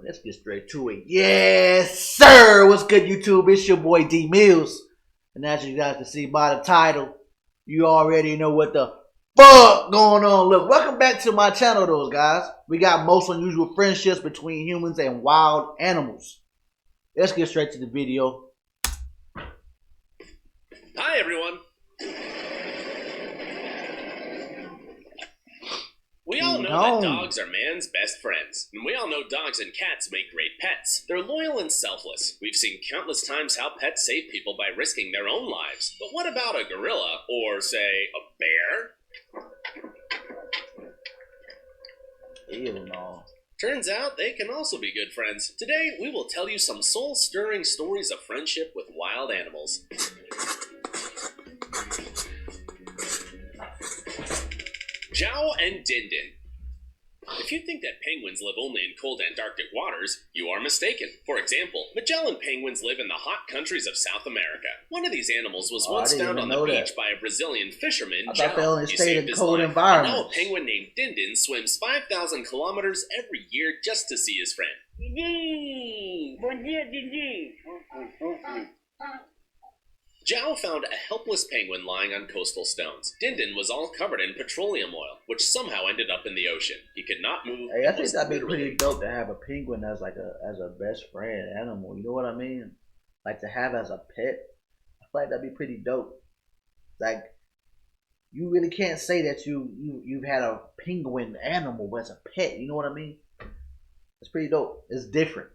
Let's get straight to it. Yes, sir. What's good, YouTube? It's your boy D-Mills. And as you guys can see by the title, you already know what the fuck going on. Look, welcome back to my channel, those guys. We got most unusual friendships between humans and wild animals. Let's get straight to the video. Hi, everyone. We all know that dogs are man's best friends, and we all know dogs and cats make great pets. They're loyal and selfless. We've seen countless times how pets save people by risking their own lives. But what about a gorilla, or say, a bear? Ew, no. Turns out they can also be good friends. Today, we will tell you some soul-stirring stories of friendship with wild animals. Zhao and Anddin. If you think that penguins live only in cold Antarctic waters, you are mistaken. For example, Magellan penguins live in the hot countries of South America. One of these animals was once found on the beach by a Brazilian fisherman, Zhao. He saved his life. And now a penguin named Anddin swims 5,000 kilometers every year just to see his friend. Zhao found a helpless penguin lying on coastal stones. Anddin was all covered in petroleum oil, which somehow ended up in the ocean. He could not move. Hey, I think that'd be pretty dope to have a penguin as like a best friend animal. You know what I mean? Like to have as a pet. I feel like that'd be pretty dope. Like you really can't say that you've had a penguin animal as a pet. You know what I mean? It's pretty dope. It's different.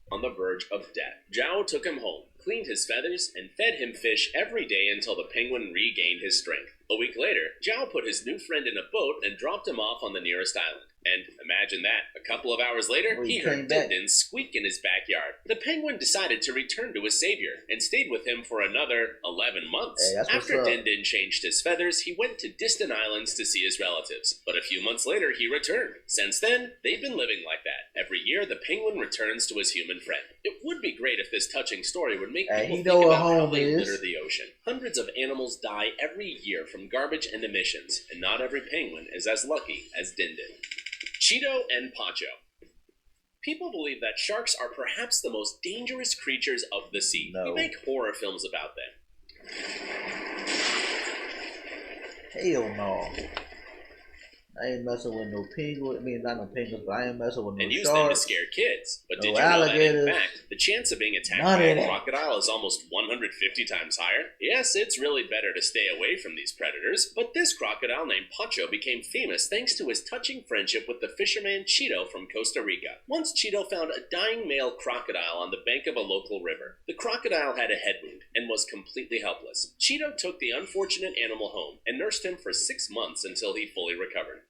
On the verge of death, Zhao took him home, cleaned his feathers, and fed him fish every day until the penguin regained his strength. A week later, Zhao put his new friend in a boat and dropped him off on the nearest island. And imagine that, a couple of hours later, he heard Anddin squeak in his backyard. The penguin decided to return to his savior and stayed with him for another 11 months. Hey, after Anddin changed his feathers, he went to distant islands to see his relatives. But a few months later, he returned. Since then, they've been living like that. Every year, the penguin returns to his human friend. It would be great if this touching story would make people think about how they litter the ocean. Hundreds of animals die every year from garbage and emissions, and not every penguin is as lucky as Anddin. Cheeto and Pacho. People believe that sharks are perhaps the most dangerous creatures of the sea. We make horror films about them. Hell no. I ain't messing with no penguins. I mean, not no penguins, but I ain't messing with no and use sharks. Them to scare kids. But did you know that, in fact, the chance of being attacked by a crocodile is almost 150 times higher? Yes, it's really better to stay away from these predators, but this crocodile named Pacho became famous thanks to his touching friendship with the fisherman Cheeto from Costa Rica. Once Cheeto found a dying male crocodile on the bank of a local river. The crocodile had a head wound and was completely helpless. Cheeto took the unfortunate animal home and nursed him for 6 months until he fully recovered.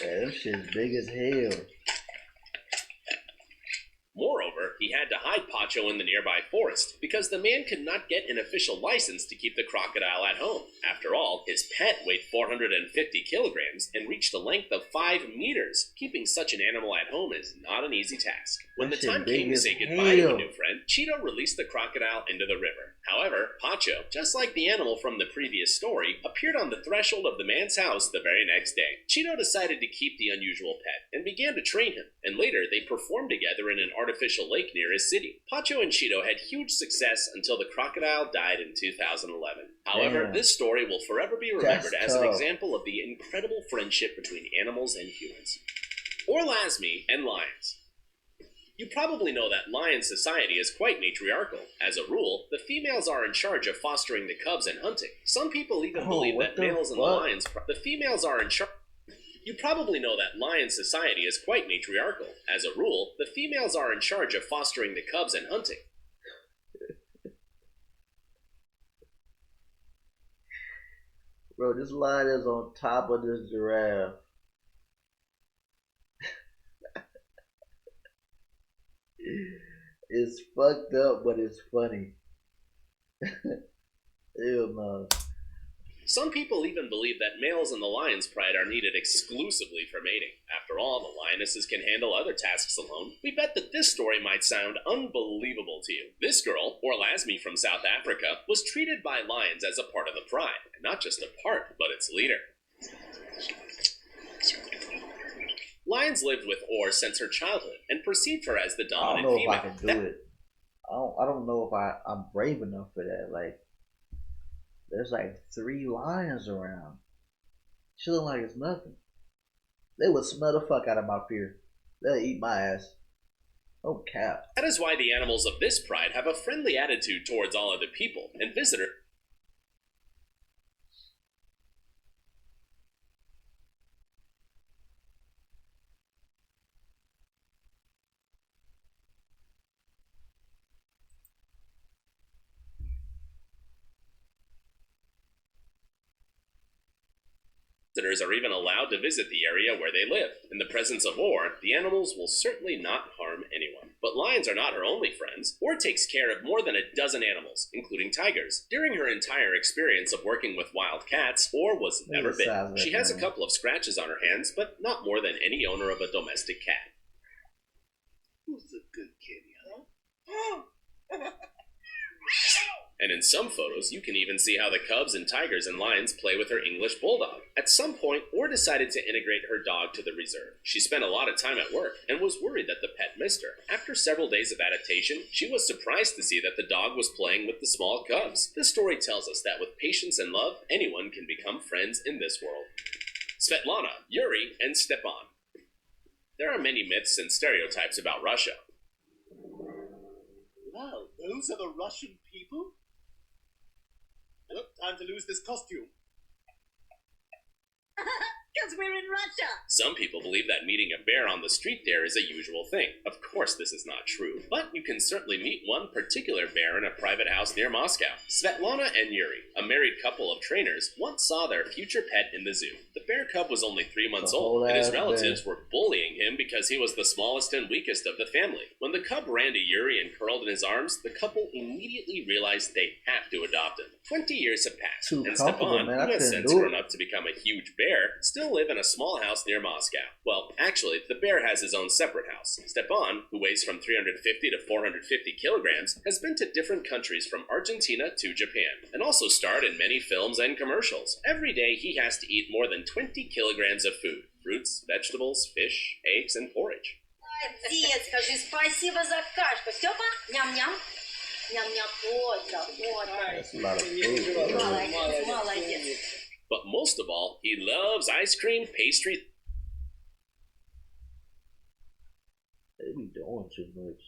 Yeah, them shit's big as hell. Moreover, he had to hide Pacho in the nearby forest because the man could not get an official license to keep the crocodile at home. After all, his pet weighed 450 kilograms and reached a length of 5 meters. Keeping such an animal at home is not an easy task. When the time came to say goodbye to a new friend, Cheeto released the crocodile into the river. However, Pacho, just like the animal from the previous story, appeared on the threshold of the man's house the very next day. Cheeto decided to keep the unusual pet and began to train him, and later they performed together in an artificial lake near his city. Pacho and Cheeto had huge success until the crocodile died in 2011. However, this story will forever be remembered as an example of the incredible friendship between animals and humans. Orla and Lions. You probably know that lion society is quite matriarchal. As a rule, the females are in charge of fostering the cubs and hunting. Some people even believe that males in the lions... The females are in charge... You probably know that lion society is quite matriarchal. As a rule, the females are in charge of fostering the cubs and hunting. Bro, this lion is on top of this giraffe. It's fucked up, but it's funny. Ew, no. Some people even believe that males in the lion's pride are needed exclusively for mating. After all, the lionesses can handle other tasks alone. We bet that this story might sound unbelievable to you. This girl, Orla from South Africa, was treated by lions as a part of the pride. And not just a part, but its leader. Lions lived with Orr since her childhood and perceived her as the I don't dominant know female. if I can do it. I don't know if I'm brave enough for that. Like, there's like 3 lions around, chilling like it's nothing. They would smell the fuck out of my fear. They'll eat my ass. Oh cap. That is why the animals of this pride have a friendly attitude towards all other people and visitors. Visitors are even allowed to visit the area where they live. In the presence of Orr, the animals will certainly not harm anyone. But lions are not her only friends. Orr takes care of more than a dozen animals, including tigers. During her entire experience of working with wild cats, Orr was never bitten. She has a couple of scratches on her hands, but not more than any owner of a domestic cat. Who's a good kitty, huh? And in some photos, you can even see how the cubs and tigers and lions play with her English bulldog. At some point, Orr decided to integrate her dog to the reserve. She spent a lot of time at work and was worried that the pet missed her. After several days of adaptation, she was surprised to see that the dog was playing with the small cubs. This story tells us that with patience and love, anyone can become friends in this world. Svetlana, Yuri, and Stepan. There are many myths and stereotypes about Russia. Wow, those are the Russian people? Look, time to lose this costume. Because we're in Russia. Some people believe that meeting a bear on the street there is a usual thing. Of course, this is not true, but you can certainly meet one particular bear in a private house near Moscow. Svetlana and Yuri, a married couple of trainers, once saw their future pet in the zoo. The bear cub was only 3 months old, and his relatives were bullying him because he was the smallest and weakest of the family. When the cub ran to Yuri and curled in his arms, the couple immediately realized they have to adopt him. 20 years have passed, and Stepan, who has since grown up to become a huge bear, still live in a small house near Moscow. Well, actually, the bear has his own separate house. Stepan, who weighs from 350 to 450 kilograms, has been to different countries from Argentina to Japan, and also starred in many films and commercials. Every day, he has to eat more than 20 kilograms of food: fruits, vegetables, fish, eggs, and porridge. Молодец, скажи спасибо за кашку. Степа, ням-ням. Ням-ням, вот. That's a lot of food. Молодец, молодец. But most of all, he loves ice cream, pastry. They be doing too much.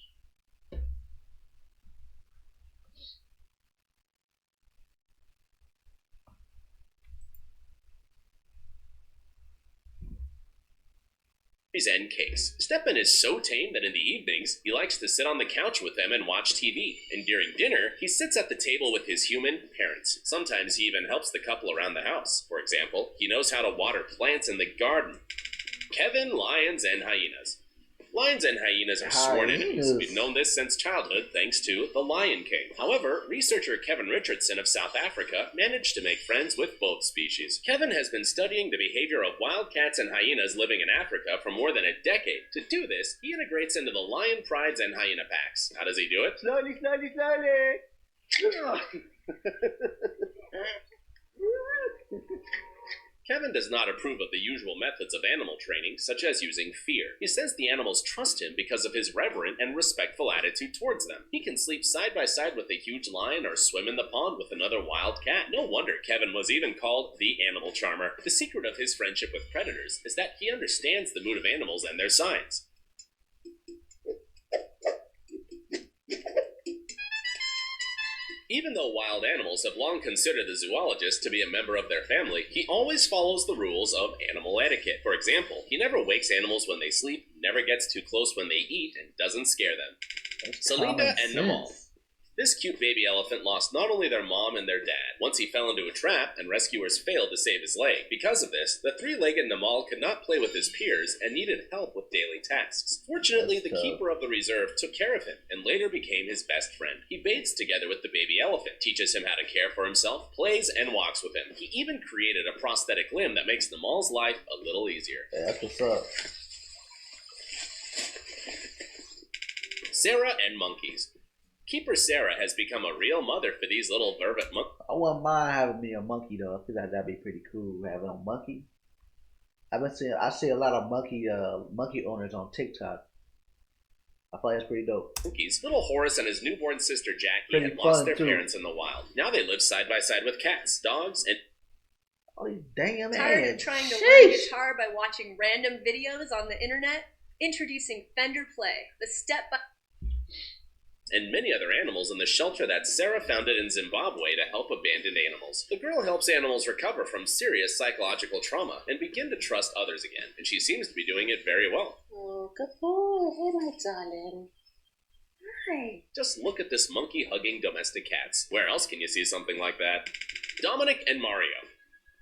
And cakes. Stepan is so tame that in the evenings, he likes to sit on the couch with them and watch TV. And during dinner, he sits at the table with his human parents. Sometimes he even helps the couple around the house. For example, he knows how to water plants in the garden. Kevin, lions, and hyenas. Lions and hyenas are sworn enemies. We've known this since childhood thanks to The Lion King. However, researcher Kevin Richardson of South Africa managed to make friends with both species. Kevin has been studying the behavior of wild cats and hyenas living in Africa for more than a decade. To do this, he integrates into the lion prides and hyena packs. How does he do it? Slowly. Kevin does not approve of the usual methods of animal training, such as using fear. He says the animals trust him because of his reverent and respectful attitude towards them. He can sleep side by side with a huge lion or swim in the pond with another wild cat. No wonder Kevin was even called the animal charmer. The secret of his friendship with predators is that he understands the mood of animals and their signs. Even though wild animals have long considered the zoologist to be a member of their family, he always follows the rules of animal etiquette. For example, he never wakes animals when they sleep, never gets too close when they eat, and doesn't scare them. Selinda and Namal. This cute baby elephant lost not only their mom and their dad. Once he fell into a trap, and rescuers failed to save his leg. Because of this, the three-legged Namal could not play with his peers and needed help with daily tasks. Fortunately, the keeper of the reserve took care of him, and later became his best friend. He bathes together with the baby elephant, teaches him how to care for himself, plays, and walks with him. He even created a prosthetic limb that makes Namal's life a little easier. Yeah, that's what's up. Sarah and monkeys. Keeper Sarah has become a real mother for these little vervet monkeys. I wouldn't mind having me a monkey though. I feel like that'd be pretty cool having a monkey. I see a lot of monkey owners on TikTok. I thought that's pretty dope. Monkeys. Little Horace and his newborn sister Jackie Pretty had lost fun, their too. parents in the wild. Now they live side by side with cats, dogs, and Oh, you damn Tired man. of trying to learn Sheesh. guitar by watching random videos on the internet? Introducing Fender Play, the step-by and many other animals in the shelter that Sarah founded in Zimbabwe to help abandoned animals. The girl helps animals recover from serious psychological trauma and begin to trust others again, and she seems to be doing it very well. Oh, good boy. Hey, my darling. Hi. Just look at this monkey-hugging domestic cats. Where else can you see something like that? Dominic and Mario.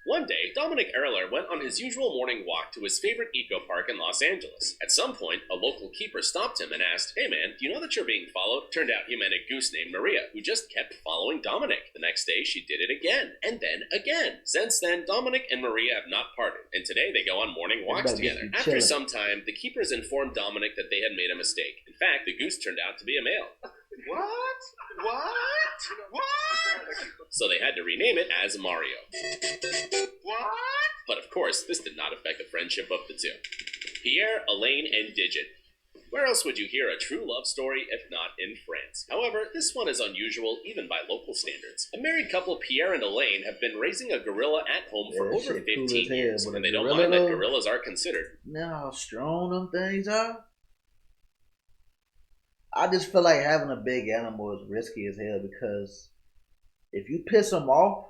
One day, Dominic Erler went on his usual morning walk to his favorite eco park in Los Angeles. At some point, a local keeper stopped him and asked, "Hey man, do you know that you're being followed?" Turned out he meant a goose named Maria, who just kept following Dominic. The next day, she did it again, and then again. Since then, Dominic and Maria have not parted, and today they go on morning walks better get together. you After chilling. some time, the keepers informed Dominic that they had made a mistake. In fact, the goose turned out to be a male. What? So they had to rename it as Mario. What? But of course, this did not affect the friendship of the two. Pierre, Elaine, and Digit. Where else would you hear a true love story if not in France? However, this one is unusual even by local standards. A married couple, Pierre and Elaine, have been raising a gorilla at home for Yeah, over shit cool 15 as hell, years, but a and they don't gorilla mind that though? gorillas are considered. You know how strong them things are? I just feel like having a big animal is risky as hell because if you piss them off,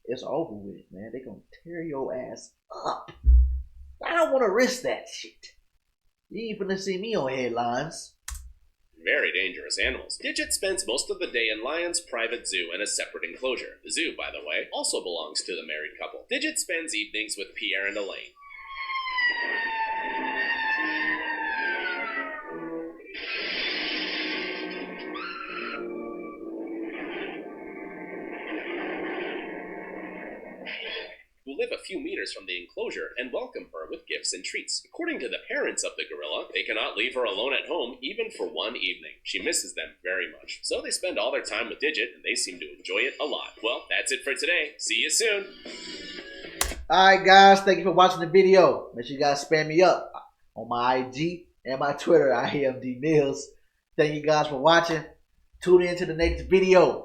it's over with, man. They gonna tear your ass up. I don't want to risk that shit. You ain't finna see me on headlines. Very dangerous animals. Digit spends most of the day in Lion's private zoo in a separate enclosure. The zoo, by the way, also belongs to the married couple. Digit spends evenings with Pierre and Elaine. Who live a few meters from the enclosure and welcome her with gifts and treats. According to the parents of the gorilla, they cannot leave her alone at home even for one evening. She misses them very much. So they spend all their time with Digit, and they seem to enjoy it a lot. Well, that's it for today. See you soon. Alright guys, thank you for watching the video. Make sure you guys spam me up on my IG and my Twitter, Iamdmills. Thank you guys for watching. Tune in to the next video.